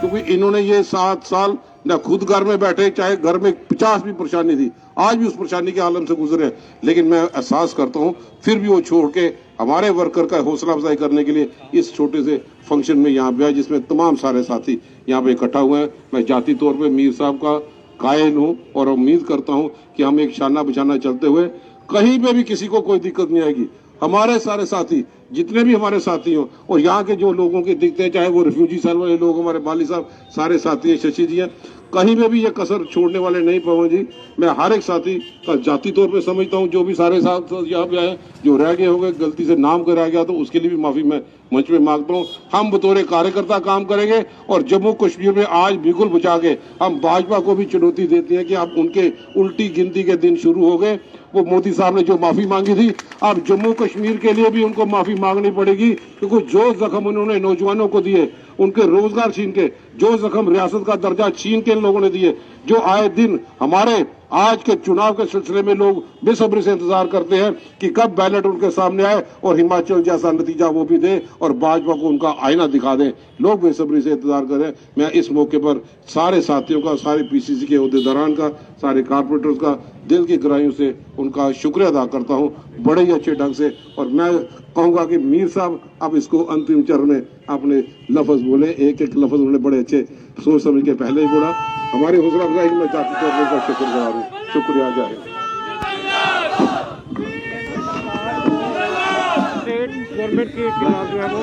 क्योंकि इन्होंने ये 7 साल न खुद घर में बैठे, चाहे घर में 50 भी परेशानी थी, आज भी उस परेशानी के आलम से गुजरे, लेकिन मैं एहसास करता हूँ फिर भी वो छोड़ के हमारे वर्कर का हौसला अफजाई करने के लिए इस छोटे से फंक्शन में यहाँ पे आए, जिसमें तमाम सारे साथी यहाँ पे इकट्ठा हुए हैं। मैं जाती तौर पे मीर साहब का कायल हूँ और उम्मीद करता हूँ कि हम एक शाना बिछाना चलते हुए कहीं पे भी किसी को कोई दिक्कत नहीं आएगी। हमारे सारे साथी जितने भी हमारे साथी हो और यहाँ के जो लोगों के दिखते हैं, चाहे वो रिफ्यूजी सेल वाले लोग, हमारे बाली साहब, सारे साथी हैं, शशि जी हैं, कहीं में भी ये कसर छोड़ने वाले नहीं पवन जी। मैं हर एक साथी का जाती तौर पे समझता हूँ, जो भी सारे साथ यहाँ पे आए, जो रह गए होंगे, गलती से नाम कराया गया तो उसके लिए भी माफी मैं मंच में मांगता हूँ। हम बतौर कार्यकर्ता काम करेंगे और जम्मू कश्मीर में आज बिल्कुल बचा के हम भाजपा को भी चुनौती देती है कि अब उनके उल्टी गिनती के दिन शुरू हो गए। वो मोदी साहब ने जो माफी मांगी थी, अब जम्मू कश्मीर के लिए भी उनको माफी मांगनी पड़ेगी, क्योंकि जो जख्म उन्होंने नौजवानों को दिए, उनके रोजगार छीन के, जो जख्म रियासत का दर्जा छीन के लोगों ने दिए, जो आए दिन हमारे आज के चुनाव के सिलसिले में लोग बेसब्री से इंतजार करते हैं कि कब बैलेट उनके सामने आए और हिमाचल जैसा नतीजा वो भी दे और भाजपा को उनका आईना दिखा दें। लोग बेसब्री से इंतजार करें। मैं इस मौके पर सारे साथियों का, सारे पीसीसी के अहदेदारान का, सारे कारपोरेटर्स का दिल की गहराइयों से उनका शुक्रिया अदा करता हूँ, बड़े ही अच्छे ढंग से। और मैं कहूंगा कि मीर साहब अब इसको अंतिम चरण में अपने लफ्ज बोले, एक एक लफ्ज उन्होंने बड़े अच्छे सोच समझ के पहले ही बोला। हमारी हौसला अफजाई में जाती तौर पर शुक्रगुजार हूँ। शुक्रिया जाहिर। गवर्नमेंट के खिलाफ जो है वो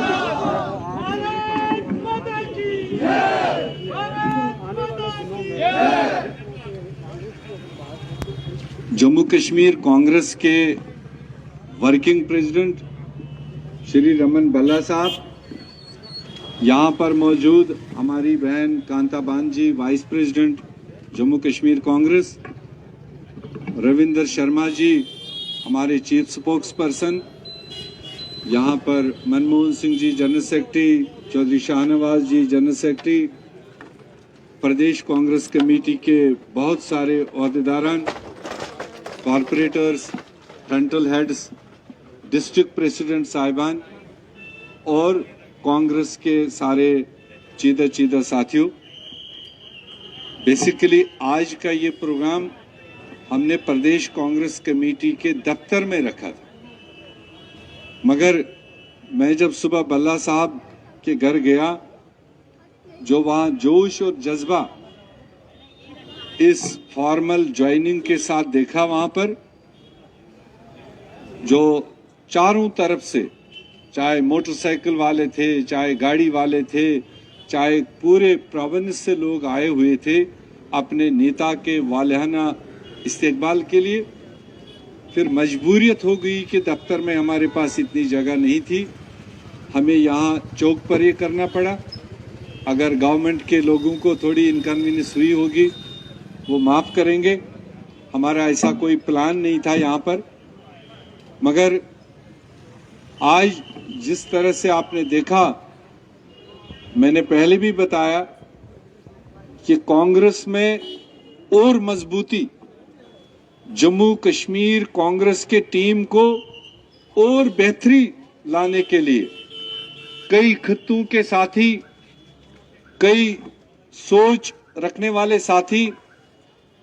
जम्मू कश्मीर कांग्रेस के वर्किंग प्रेसिडेंट श्री रमन भल्ला साहब, यहाँ पर मौजूद हमारी बहन कांताबान जी, वाइस प्रेसिडेंट जम्मू कश्मीर कांग्रेस, रविंदर शर्मा जी हमारे चीफ स्पोक्स पर्सन, यहाँ पर Manmohan Singh ji general secretary, Chaudhary Shahnawaz ji general secretary, प्रदेश कांग्रेस कमेटी के बहुत सारे अहदेदारान, corporators, frontal heads, district president साहिबान और कांग्रेस के सारे चीदा साथियों। बेसिकली आज का ये प्रोग्राम हमने प्रदेश कांग्रेस कमेटी के दफ्तर में रखा था, मगर मैं जब सुबह भल्ला साहब के घर गया, जो वहाँ जोश और जज्बा इस फॉर्मल ज्वाइनिंग के साथ देखा, वहाँ पर जो चारों तरफ से, चाहे मोटरसाइकिल वाले थे, चाहे गाड़ी वाले थे, चाहे पूरे प्रोविंस से लोग आए हुए थे अपने नेता के वालिहाना इस्तेकबाल के लिए। फिर मजबूरियत हो गई कि दफ्तर में हमारे पास इतनी जगह नहीं थी, हमें यहाँ चौक पर ये करना पड़ा। अगर गवर्नमेंट के लोगों को थोड़ी इनकन्वीनियंस हुई होगी वो माफ़ करेंगे, हमारा ऐसा कोई प्लान नहीं था यहाँ पर। मगर आज जिस तरह से आपने देखा, मैंने पहले भी बताया कि कांग्रेस में और मजबूती, जम्मू कश्मीर कांग्रेस के टीम को और बेहतरी लाने के लिए कई खित्तों के साथी, कई सोच रखने वाले साथी,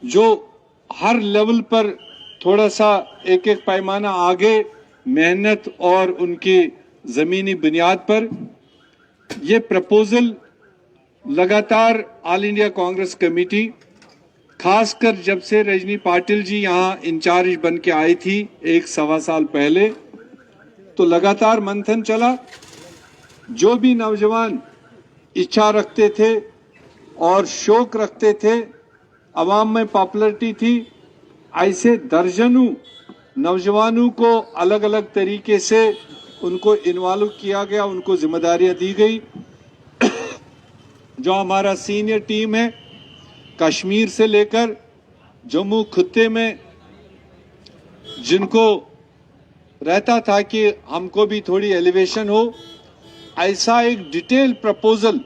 जो हर लेवल पर थोड़ा सा एक एक पैमाना आगे मेहनत और उनकी जमीनी बुनियाद पर ये प्रपोजल लगातार ऑल इंडिया कांग्रेस कमेटी, खासकर जब से रजनी पाटिल जी यहाँ इंचार्ज बन के आई थी 1-1.25 साल पहले, तो लगातार मंथन चला। जो भी नौजवान इच्छा रखते थे और शौक रखते थे, अवाम में पॉपुलरिटी थी। ऐसे दर्जनों नौजवानों को अलग अलग तरीके से उनको इन्वॉल्व किया गया, उनको जिम्मेदारियां दी गई। जो हमारा सीनियर टीम है, कश्मीर से लेकर जम्मू खित्ते में, जिनको रहता था कि हमको भी थोड़ी एलिवेशन हो, ऐसा एक डिटेल प्रपोजल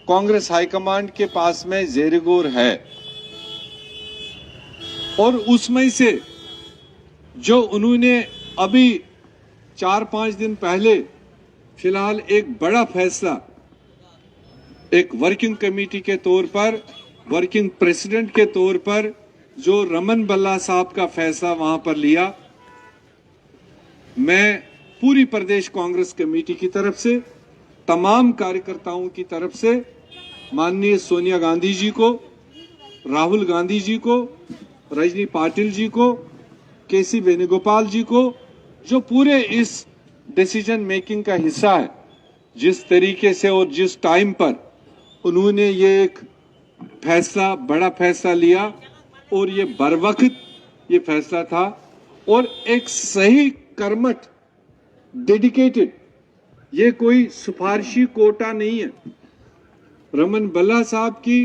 कांग्रेस हाईकमांड के पास में ज़ेर-ए-गौर है। और उसमें से जो उन्होंने अभी 4-5 दिन पहले फिलहाल एक बड़ा फैसला एक वर्किंग कमेटी के तौर पर, वर्किंग प्रेसिडेंट के तौर पर जो रमन भल्ला साहब का फैसला वहां पर लिया, मैं पूरी प्रदेश कांग्रेस कमेटी की तरफ से, तमाम कार्यकर्ताओं की तरफ से माननीय सोनिया गांधी जी को, राहुल गांधी जी को, रजनी पाटिल जी को, केसी वेणुगोपाल जी को, जो पूरे इस डिसीजन मेकिंग का हिस्सा है, जिस तरीके से और जिस टाइम पर उन्होंने ये एक फैसला, बड़ा फैसला लिया, और ये बरवक्त ये फैसला था और एक सही कर्मठ, डेडिकेटेड, ये कोई सिफारिशी कोटा नहीं है। रमन भल्ला साहब की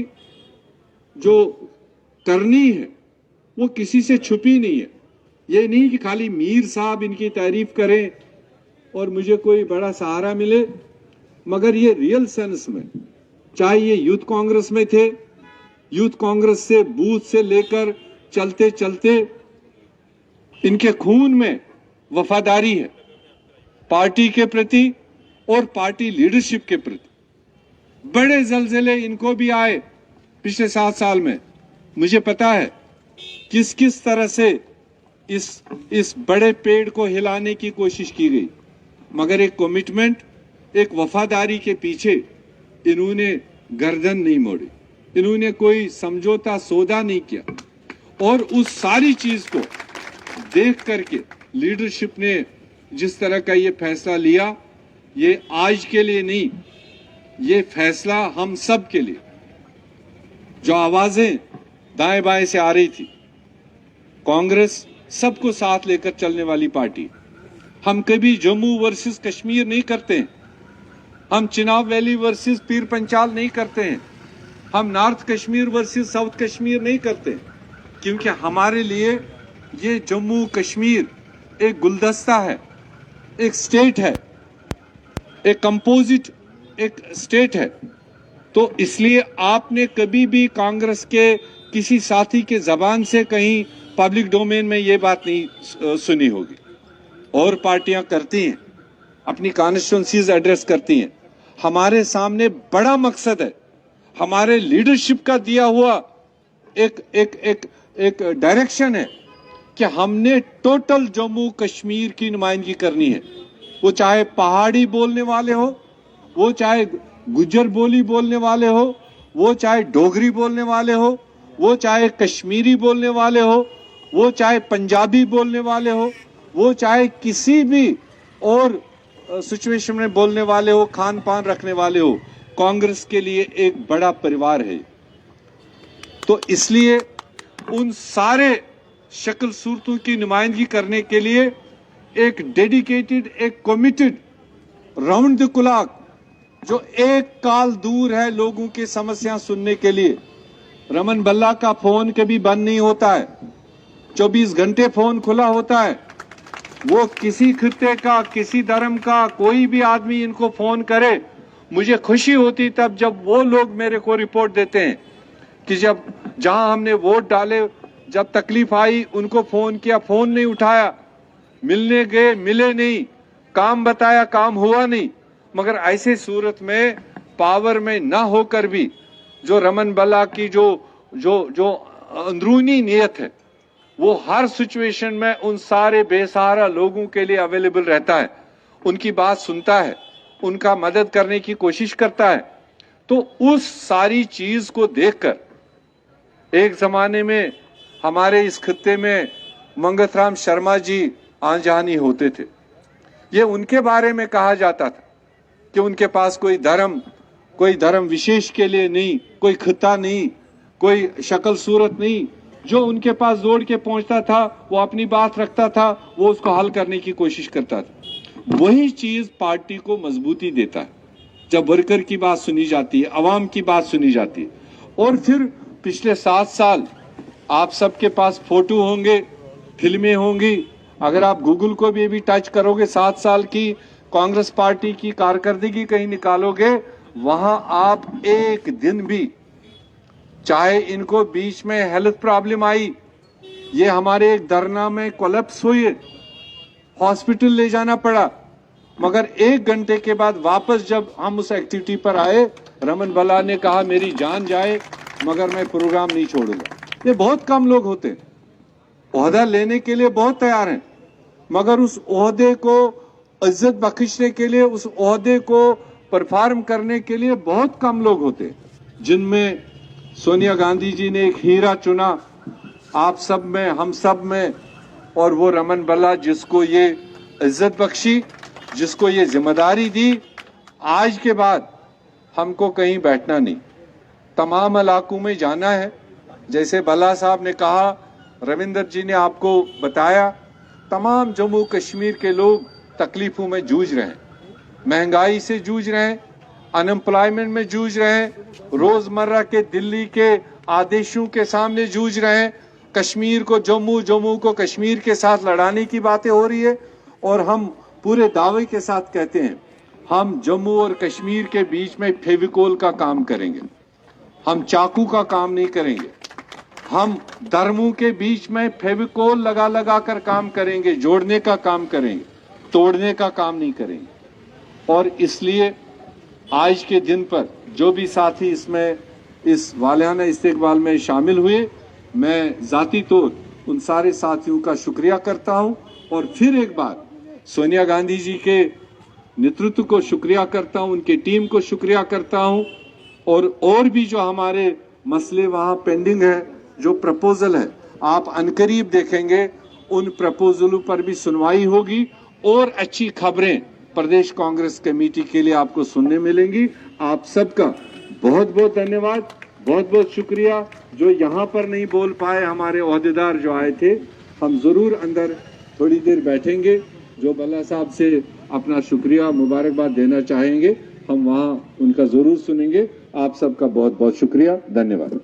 जो करनी है वो किसी से छुपी नहीं है। ये नहीं कि खाली मीर साहब इनकी तारीफ करें और मुझे कोई बड़ा सहारा मिले, मगर ये रियल सेंस में, चाहे ये यूथ कांग्रेस में थे, यूथ कांग्रेस से बूथ से लेकर चलते चलते इनके खून में वफादारी है पार्टी के प्रति और पार्टी लीडरशिप के प्रति। बड़े जलजले इनको भी आए पिछले 7 साल में, मुझे पता है किस किस तरह से इस बड़े पेड़ को हिलाने की कोशिश की गई, मगर एक कमिटमेंट, एक वफादारी के पीछे इन्होंने गर्दन नहीं मोड़ी, इन्होंने कोई समझौता सौदा नहीं किया। और उस सारी चीज को देख करके लीडरशिप ने जिस तरह का ये फैसला लिया, ये आज के लिए नहीं, ये फैसला हम सब के लिए। जो आवाजें दाएं बाएं से आ रही थी, कांग्रेस सबको साथ लेकर चलने वाली पार्टी। हम कभी जम्मू वर्सेस कश्मीर नहीं करते हैं, हम चिनाब वैली वर्सेस पीर पंचाल नहीं करते हैं, हम north Kashmir versus south Kashmir नहीं करते, क्योंकि हमारे लिए ये जम्मू कश्मीर एक गुलदस्ता है, एक स्टेट है, एक कंपोजिट एक स्टेट है। तो इसलिए आपने कभी भी कांग्रेस के किसी साथी के जबान से कहीं पब्लिक डोमेन में ये बात नहीं सुनी होगी। और पार्टियां करती हैं, अपनी कॉन्स्टिट्यूंसीज एड्रेस करती हैं। हमारे सामने बड़ा मकसद है, हमारे लीडरशिप का दिया हुआ एक एक एक एक डायरेक्शन है कि हमने टोटल जम्मू कश्मीर की नुमाइंदगी करनी है। वो चाहे पहाड़ी बोलने वाले हो, वो चाहे गुज्जर बोली बोलने वाले हो, वो चाहे डोगरी बोलने वाले हो, वो चाहे कश्मीरी बोलने वाले हो, वो चाहे पंजाबी बोलने वाले हो, वो चाहे किसी भी और सिचुएशन में बोलने वाले हो, खान पान रखने वाले हो, कांग्रेस के लिए एक बड़ा परिवार है। तो इसलिए उन सारे शक्ल सूरतों की नुमाइंदगी करने के लिए एक डेडिकेटेड, एक कमिटेड, राउंड द क्लॉक, जो एक काल दूर है लोगों की समस्या सुनने के लिए। रमन भल्ला का फोन कभी बंद नहीं होता है, 24 घंटे फोन खुला होता है। वो किसी खित्ते का, किसी धर्म का कोई भी आदमी इनको फोन करे, मुझे खुशी होती तब जब वो लोग मेरे को रिपोर्ट देते हैं कि जब जहां हमने वोट डाले, जब तकलीफ आई, उनको फोन किया, फोन नहीं उठाया, मिलने गए, मिले नहीं, काम बताया, काम हुआ नहीं। मगर ऐसे सूरत में पावर में ना होकर भी जो रमन भल्ला की जो जो जो अंदरूनी नीयत है, वो हर सिचुएशन में उन सारे बेसहारा लोगों के लिए अवेलेबल रहता है, उनकी बात सुनता है, उनका मदद करने की कोशिश करता है। तो उस सारी चीज को देखकर एक जमाने में हमारे इस खित्ते में मंगत राम शर्मा जी आन-जानी होते थे। ये उनके बारे में कहा जाता था कि उनके पास कोई धर्म कोई धर्म विशेष के लिए नहीं, कोई खिता नहीं, कोई शक्ल सूरत नहीं। जो उनके पास दौड़ के पहुंचता था, वो अपनी बात रखता था, वो उसको हल करने की कोशिश करता था। वही चीज पार्टी को मजबूती देता है जब वर्कर की बात सुनी जाती है, अवाम की बात सुनी जाती है। और फिर पिछले 7 साल आप सबके पास फोटो होंगे, फिल्में होंगी। अगर आप गूगल को भी अभी टच करोगे, 7 साल की कांग्रेस पार्टी की कारकर्दगी कहीं निकालोगे, वहां आप एक दिन भी, चाहे इनको बीच में हेल्थ प्रॉब्लम आई, ये हमारे एक धरना में कोलैप्स हुई, हॉस्पिटल ले जाना पड़ा, मगर 1 घंटे के बाद वापस जब हम उस एक्टिविटी पर आए, रमन भल्ला ने कहा मेरी जान जाए मगर मैं प्रोग्राम नहीं छोड़ूंगा। ये बहुत कम लोग होते, ओहदा लेने के लिए बहुत तैयार हैं, मगर उस ओहदे को इज्जत बख्शने के लिए, उस ओहदे को परफॉर्म करने के लिए बहुत कम लोग होते, जिनमें सोनिया गांधी जी ने एक हीरा चुना आप सब में, हम सब में, और वो रमन भल्ला, जिसको ये इज्जत बख्शी, जिसको ये जिम्मेदारी दी। आज के बाद हमको कहीं बैठना नहीं, तमाम इलाकों में जाना है। जैसे भल्ला साहब ने कहा, रविंदर जी ने आपको बताया, तमाम जम्मू कश्मीर के लोग तकलीफों में जूझ रहे हैं, महंगाई से जूझ रहे हैं, अनएम्प्लॉयमेंट में जूझ रहे हैं, रोजमर्रा के दिल्ली के आदेशों के सामने जूझ रहे हैं। कश्मीर को जम्मू, जम्मू को कश्मीर के साथ लड़ाने की बातें हो रही है, और हम पूरे दावे के साथ कहते हैं, हम जम्मू और कश्मीर के बीच में फेविकोल का काम करेंगे, हम चाकू का काम नहीं करेंगे। हम धर्मों के बीच में फेविकोल लगा लगा कर काम करेंगे, जोड़ने का काम करेंगे, तोड़ने का काम नहीं करेंगे। और इसलिए आज के दिन पर जो भी साथी इसमें इस वालियाना इस्तेकबाल में शामिल हुए, मैं जाती तौर उन सारे साथियों का शुक्रिया करता हूं, और फिर एक बार सोनिया गांधी जी के नेतृत्व को शुक्रिया करता हूं, उनकी टीम को शुक्रिया करता हूं। और भी जो हमारे मसले वहां पेंडिंग है, जो प्रपोजल है, आप अनकरीब देखेंगे, उन प्रपोजलों पर भी सुनवाई होगी, और अच्छी खबरें प्रदेश कांग्रेस कमेटी के लिए आपको सुनने मिलेंगी। आप सबका बहुत बहुत धन्यवाद, बहुत बहुत शुक्रिया। जो यहाँ पर नहीं बोल पाए, हमारे ओहदेदार जो आए थे, हम जरूर अंदर थोड़ी देर बैठेंगे, जो भल्ला साहब से अपना शुक्रिया मुबारकबाद देना चाहेंगे, हम वहाँ उनका जरूर सुनेंगे। आप सबका बहुत बहुत शुक्रिया, धन्यवाद।